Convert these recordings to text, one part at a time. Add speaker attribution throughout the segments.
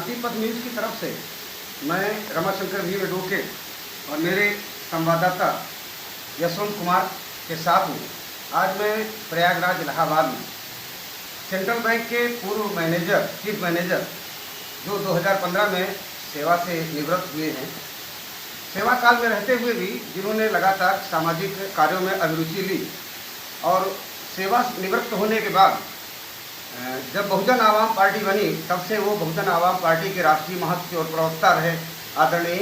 Speaker 1: क्रांति पथ न्यूज़ की तरफ से मैं रमाशंकर वीर एडवोकेट और मेरे संवाददाता यशवंत कुमार के साथ हूँ। आज मैं प्रयागराज इलाहाबाद में सेंट्रल बैंक के पूर्व मैनेजर चीफ मैनेजर जो 2015 में सेवा से निवृत्त हुए हैं, सेवा काल में रहते हुए भी जिन्होंने लगातार सामाजिक कार्यों में अभिरुचि ली और सेवा निवृत्त होने के बाद जब बहुजन आवाम पार्टी बनी तब से वो बहुजन आवाम पार्टी के राष्ट्रीय महत्व और प्रवक्ता रहे आदरणीय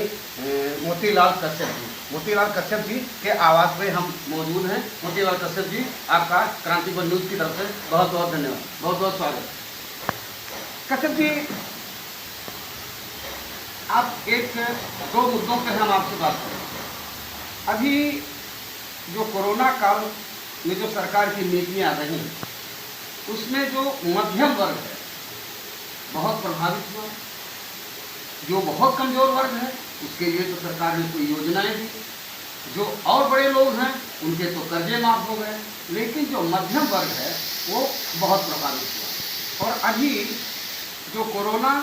Speaker 1: मोतीलाल कश्यप जी। मोतीलाल कश्यप जी के आवास में हम मौजूद हैं। मोतीलाल कश्यप जी, आपका क्रांति पथ न्यूज़ की तरफ से बहुत बहुत धन्यवाद, बहुत बहुत स्वागत। कश्यप जी, आप दो मुद्दों पर हम आपसे बात करें। अभी जो कोरोना काल में जो सरकार की नीतियाँ रही उसमें जो मध्यम वर्ग है बहुत प्रभावित हुआ। जो बहुत कमजोर वर्ग है उसके लिए तो सरकार ने कोई योजनाएं दी, जो और बड़े लोग हैं उनके तो कर्जे माफ हो गए, लेकिन जो मध्यम वर्ग है वो बहुत प्रभावित हुआ। और अभी जो कोरोना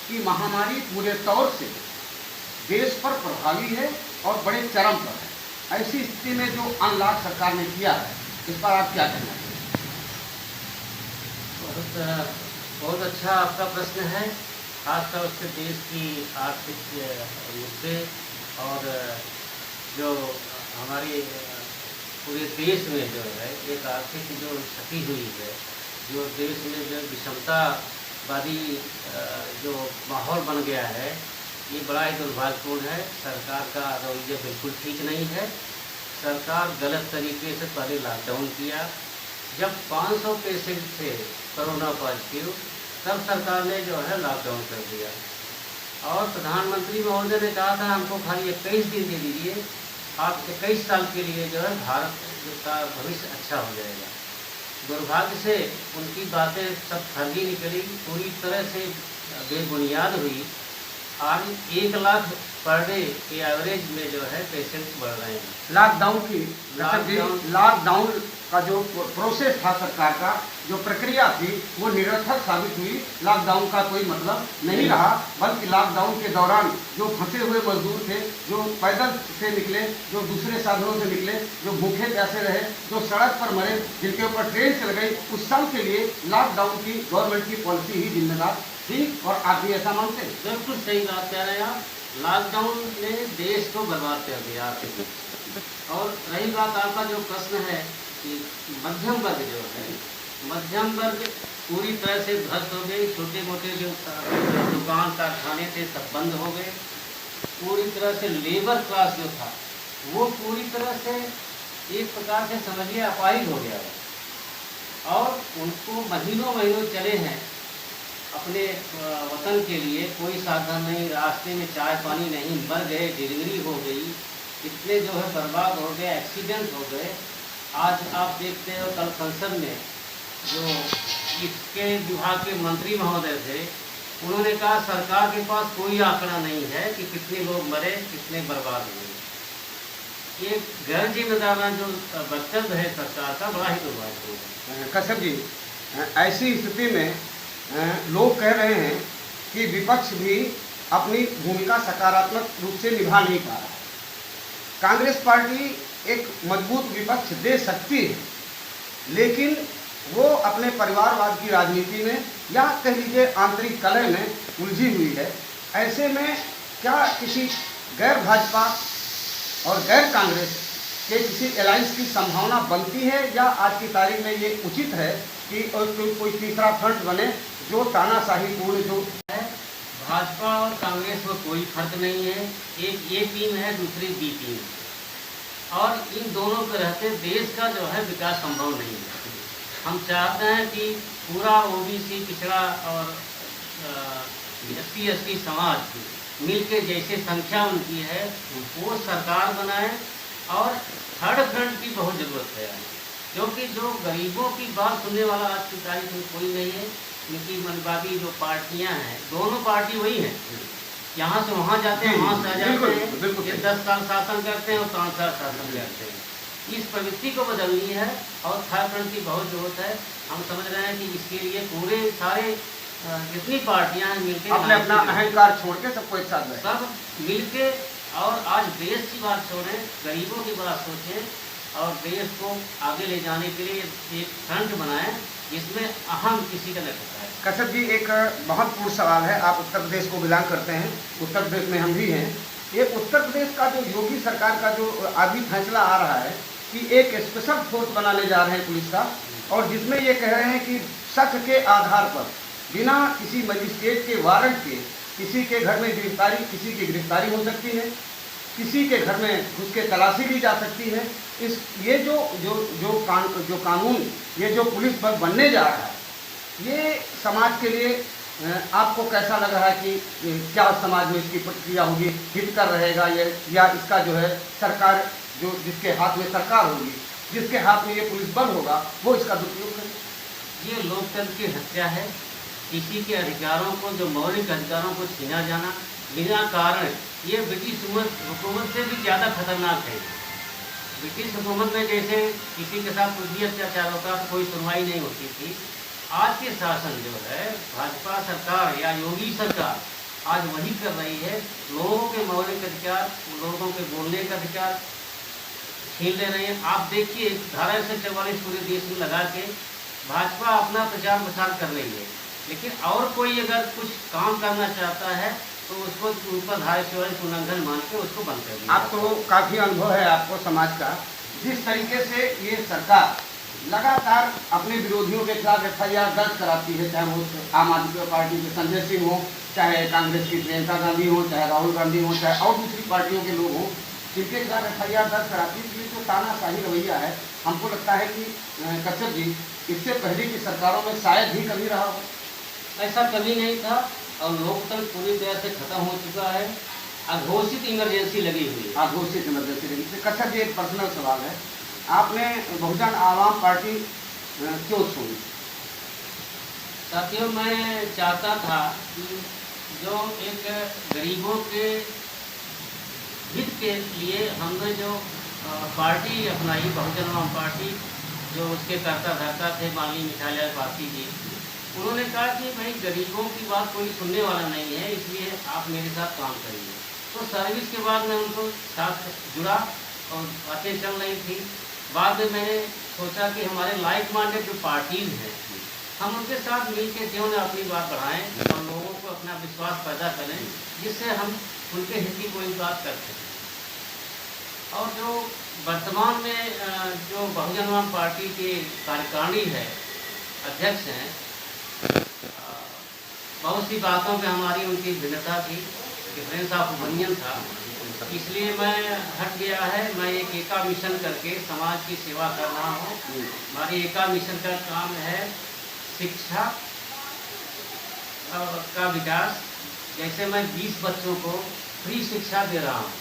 Speaker 1: की महामारी पूरे तौर से देश पर प्रभावी है और बड़े चरम पर है। ऐसी स्थिति में जो अनलॉक सरकार ने किया है, इस पर आप क्या कहना चाहिए?
Speaker 2: बहुत अच्छा आपका प्रश्न है। खासतौर से देश की आर्थिक मुद्दे और जो हमारे पूरे देश में जो है एक आर्थिक जो क्षति हुई है, जो देश में जो विषमतावादी जो माहौल बन गया है, ये बड़ा ही दुर्भाग्यपूर्ण है। सरकार का रवैया बिल्कुल ठीक नहीं है। सरकार गलत तरीके से पहले लॉकडाउन किया। जब 500 पेशेंट थे कोरोना पॉजिटिव, तब सरकार ने जो है लॉकडाउन कर दिया और प्रधानमंत्री महोदय ने कहा था हमको खाली 21 दिन दे दीजिए, आप 21 साल के लिए जो है भारत का भविष्य अच्छा हो जाएगा। दुर्भाग्य से उनकी बातें सब फर्जी निकली, पूरी तरह से बेबुनियाद हुई। आज 1 लाख पर डे के एवरेज में जो है पेशेंट बढ़ रहे हैं।
Speaker 1: लॉकडाउन का जो प्रोसेस था, सरकार का जो प्रक्रिया थी, वो निरर्थक साबित हुई। लॉकडाउन का कोई मतलब नहीं रहा, बल्कि लॉकडाउन के दौरान जो फंसे हुए मजदूर थे, जो पैदल से निकले, जो दूसरे साधनों से निकले, जो भूखे प्यासे रहे, जो सड़क पर मरे, जिनके ऊपर ट्रेन चल गई, उस सब के लिए लॉकडाउन की गवर्नमेंट की पॉलिसी ही जिम्मेदार थी। और आप भी ऐसा मानते हैं?
Speaker 2: बिल्कुल सही बात कह रहे हैं आप। लॉकडाउन ने देश को बर्बाद कर दिया। और रही बात आपका जो प्रश्न है कि मध्यम वर्ग जो है, मध्यम वर्ग पूरी तरह से ध्वस्त हो गई। छोटे मोटे जो दुकान कारखाने थे सब बंद हो गए। पूरी तरह से लेबर क्लास जो था वो पूरी तरह से एक प्रकार से समझिए अपाहिज हो गया है और उनको महीनों महीनों चले हैं अपने वतन के लिए, कोई साधन नहीं, रास्ते में चाय पानी नहीं, मर गए, डिलीवरी हो गई, इतने जो है बर्बाद हो गए, एक्सीडेंट हो गए। आज आप देखते हो कल संसद में जो इसके विभाग के मंत्री महोदय थे, उन्होंने कहा सरकार के पास कोई आंकड़ा नहीं है कि कितने लोग मरे, कितने बर्बाद हुए। ये गैर जिम्मेदार जो वक्तव्य है सरकार का, बड़ा ही दुर्भाग्यपूर्ण है।
Speaker 1: कश्यप जी, ऐसी स्थिति में लोग कह रहे हैं कि विपक्ष भी अपनी भूमिका सकारात्मक रूप से निभा नहीं पा रहा है। कांग्रेस पार्टी एक मजबूत विपक्ष दे सकती है, लेकिन वो अपने परिवारवाद की राजनीति में या कह लीजिए आंतरिक कलह में उलझी हुई है। ऐसे में क्या किसी गैर भाजपा और गैर कांग्रेस के किसी अलायंस की संभावना बनती है, या आज की तारीख में ये उचित है कि कोई तीसरा फ्रंट बने जो तानाशाही पूर्ण जो
Speaker 2: है? भाजपा और कांग्रेस में कोई फर्क नहीं है। एक ए टीम है, दूसरी बी टीम है और इन दोनों के रहते देश का जो है विकास संभव नहीं है। हम चाहते हैं कि पूरा ओबीसी पिछड़ा और एससी एसटी समाज मिलके जैसे संख्या उनकी है वो सरकार बनाए। और थर्ड फ्रंट की बहुत ज़रूरत है, क्योंकि जो गरीबों की बात सुनने वाला आज की तारीख में कोई नहीं है। क्योंकि मनवादी जो पार्टियां हैं, दोनों पार्टी वही हैं, यहाँ से वहाँ जाते हैं, वहाँ से आ जाते हैं, ये 10 साल शासन करते हैं और 5 साल शासन करते हैं। इस प्रवृत्ति को बदलनी है और थर्ड फ्रंट की बहुत ज़रूरत है। हम समझ रहे हैं कि इसके लिए पूरे सारे जितनी पार्टियां हैं मिलके
Speaker 1: अपने अपना अहंकार छोड़ के सबको एक साथ बैठे।
Speaker 2: सब मिलके और आज देश की बात छोड़ें, गरीबों की बात सोचें और देश को आगे ले जाने के लिए एक फ्रंट बनाएं जिसमें अहम किसी का न होता है।
Speaker 1: कश्यप जी, एक महत्वपूर्ण सवाल है। आप उत्तर प्रदेश को बिलोंग करते हैं, उत्तर प्रदेश में हम भी हैं। ये उत्तर प्रदेश का जो योगी सरकार का जो अभी फैसला आ रहा है कि एक स्पेशल फोर्स बनाने जा रहे हैं पुलिस का, और जिसमें ये कह रहे हैं कि शक के आधार पर बिना किसी मजिस्ट्रेट के वारंट के किसी के घर में किसी की गिरफ्तारी हो सकती है, किसी के घर में घुस के तलाशी ली जा सकती है। ये जो कानून, ये जो पुलिस बल बनने जा रहा है, ये समाज के लिए आपको कैसा लग रहा है कि क्या समाज में इसकी प्रतिक्रिया होगी? हित कर रहेगा ये, या इसका जो है सरकार, जो जिसके हाथ में सरकार होगी, जिसके हाथ में ये पुलिस बल होगा, वो इसका दुरुपयोग करेगा?
Speaker 2: ये लोकतंत्र की हत्या है। किसी के अधिकारों को, जो मौलिक अधिकारों को छीना जाना बिना कारण, ये ब्रिटिश हुकूमत से भी ज़्यादा खतरनाक है। ब्रिटिश हुकूमत में जैसे किसी के साथ कुछ भी अत्याचार होता तो कोई सुनवाई नहीं होती थी, आज के शासन जो है भाजपा सरकार या योगी सरकार आज वही कर रही है। लोगों के मौलिक अधिकार, लोगों के बोलने का अधिकार छीन ले रहे हैं। आप देखिए, धारा 144 पूरे देश में लगा के भाजपा अपना प्रचार प्रसार कर रही है, लेकिन और कोई अगर कुछ काम करना चाहता है तो उसको ऊपर धारा 144 उल्लंघन मान के उसको बंद कर दिया।
Speaker 1: आप तो काफ़ी अनुभव है आपको समाज का। जिस तरीके से ये सरकार लगातार अपने विरोधियों के खिलाफ FIR दर्ज कराती है, चाहे वो आम आदमी पार्टी के संजय सिंह हो, चाहे कांग्रेस की प्रियंका गांधी हो, चाहे राहुल गांधी हो, चाहे और दूसरी पार्टियों के लोग हों, जिनके खिलाफ FIR दर्ज कराती है, ये जो तानाशाही रवैया है, हमको लगता है कि कश्यप जी, इससे पहले की सरकारों में शायद ही कभी रहा हो।
Speaker 2: ऐसा कभी नहीं था और लोकतंत्र पूरी तरह से खत्म हो चुका है। अघोषित इमरजेंसी लगी हुई है।
Speaker 1: अघोषित इमरजेंसी लगी। कश्यप जी, एक पर्सनल सवाल है, आपने बहुजन आवाम पार्टी क्यों छोड़ी?
Speaker 2: साथियों, मैं चाहता था कि जो एक गरीबों के हित के लिए हमने जो पार्टी अपनाई, बहुजन आवाम पार्टी, जो उसके कर्ता धर्ता थे माननीय मिठाईलाल पासी जी, उन्होंने कहा कि भाई गरीबों की बात कोई सुनने वाला नहीं है, इसलिए आप मेरे साथ काम करिए। तो सर्विस के बाद मैं उनको साथ जुड़ा और बातें चल रही थी। बाद में मैंने सोचा कि हमारे लाइक माइंडेड जो पार्टीज़ हैं, हम उनके साथ मिलकर क्यों न अपनी बात बढ़ाएं और लोगों को अपना विश्वास पैदा करें, जिससे हम उनके हित की कोई बात कर सकें। और जो वर्तमान में जो बहुजन आवाम पार्टी के कार्यकारिणी है, अध्यक्ष हैं, बहुत सी बातों पे हमारी उनकी भिन्नता थी, डिफरेंस ऑफ ओपिनियन था, इसलिए मैं हट गया है। मैं एक एका मिशन करके समाज की सेवा कर रहा हूँ। हमारी एका मिशन का काम है शिक्षा का विकास। जैसे मैं 20 बच्चों को फ्री शिक्षा दे रहा हूँ,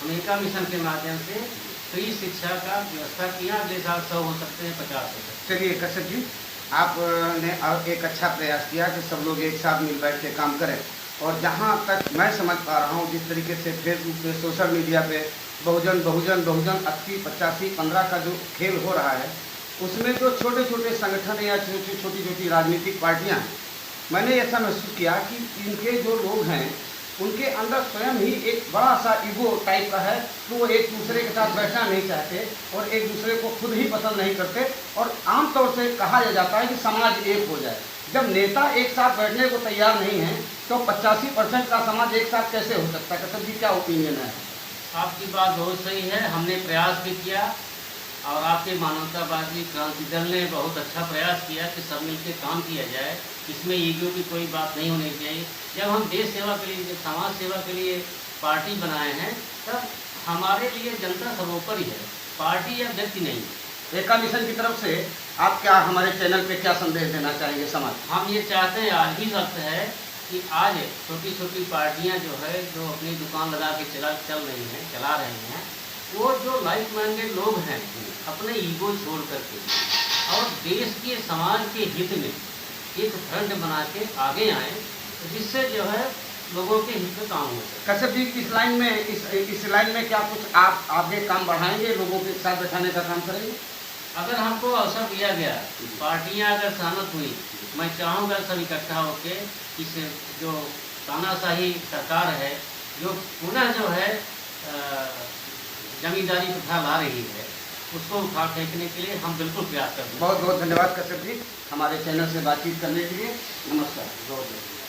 Speaker 2: हम एका मिशन के माध्यम से फ्री शिक्षा का व्यवस्था किया। अगले साल 100 हो सकते हैं, 50 हो सकते हैं।
Speaker 1: चलिए कश्यप जी, आपने एक अच्छा प्रयास किया कि सब लोग एक साथ मिल बैठ के काम करें। और जहाँ तक मैं समझ पा रहा हूँ, जिस तरीके से फेसबुक पे, सोशल मीडिया पे बहुजन बहुजन बहुजन 80, 85, 15 का जो खेल हो रहा है, उसमें जो छोटे छोटे संगठन या छोटी छोटी राजनीतिक पार्टियाँ हैं, मैंने ऐसा महसूस किया कि इनके जो लोग हैं उनके अंदर स्वयं ही एक बड़ा सा ईगो टाइप का है, तो वो एक दूसरे के साथ बैठना नहीं चाहते और एक दूसरे को खुद ही पसंद नहीं करते। और आमतौर से कहा जाता है कि समाज एक हो जाए। जब नेता एक साथ बैठने को तैयार नहीं है तो 85% का समाज एक साथ कैसे हो सकता है? कश्यप जी, क्या ओपिनियन है?
Speaker 2: आपकी बात बहुत सही है। हमने प्रयास भी किया और आपके मानवतावादी क्रांति दल ने बहुत अच्छा प्रयास किया कि सब मिलकर काम किया जाए। इसमें ईगो की कोई बात नहीं होनी चाहिए। जब हम देश सेवा के लिए, जब समाज सेवा के लिए पार्टी बनाए हैं, तब हमारे लिए जनता सर्वोपरि है, पार्टी या व्यक्ति नहीं।
Speaker 1: एका मिशन की तरफ से आप क्या हमारे चैनल पे क्या संदेश देना चाहेंगे समाज?
Speaker 2: हम ये चाहते हैं, आज ही वक्त है कि आज छोटी छोटी पार्टियां जो है, जो अपनी दुकान लगा के चला रही हैं, वो जो लाइक माइंडेड लोग हैं, अपने ईगो छोड़ करके और देश के समाज के हित में एक फ्रंट बना के आगे आए, जिससे जो है लोगों के हित में काम हो सके।
Speaker 1: कश्यप जी, इस लाइन में क्या कुछ आप आगे काम बढ़ाएंगे, लोगों के साथ बैठाने का काम करेंगे?
Speaker 2: अगर हमको अवसर दिया गया, पार्टियां अगर सहमत हुई, मैं चाहूँगा सब इकट्ठा होके इस जो तानाशाही सरकार है, जो पुनः जो है जमींदारी प्रथा ला रही है, उसको उठा फेंकने के लिए हम बिल्कुल प्रयास करते हैं।
Speaker 1: बहुत बहुत धन्यवाद कश्यप जी, हमारे चैनल से बातचीत करने के लिए। नमस्कार।
Speaker 2: बहुत बहुत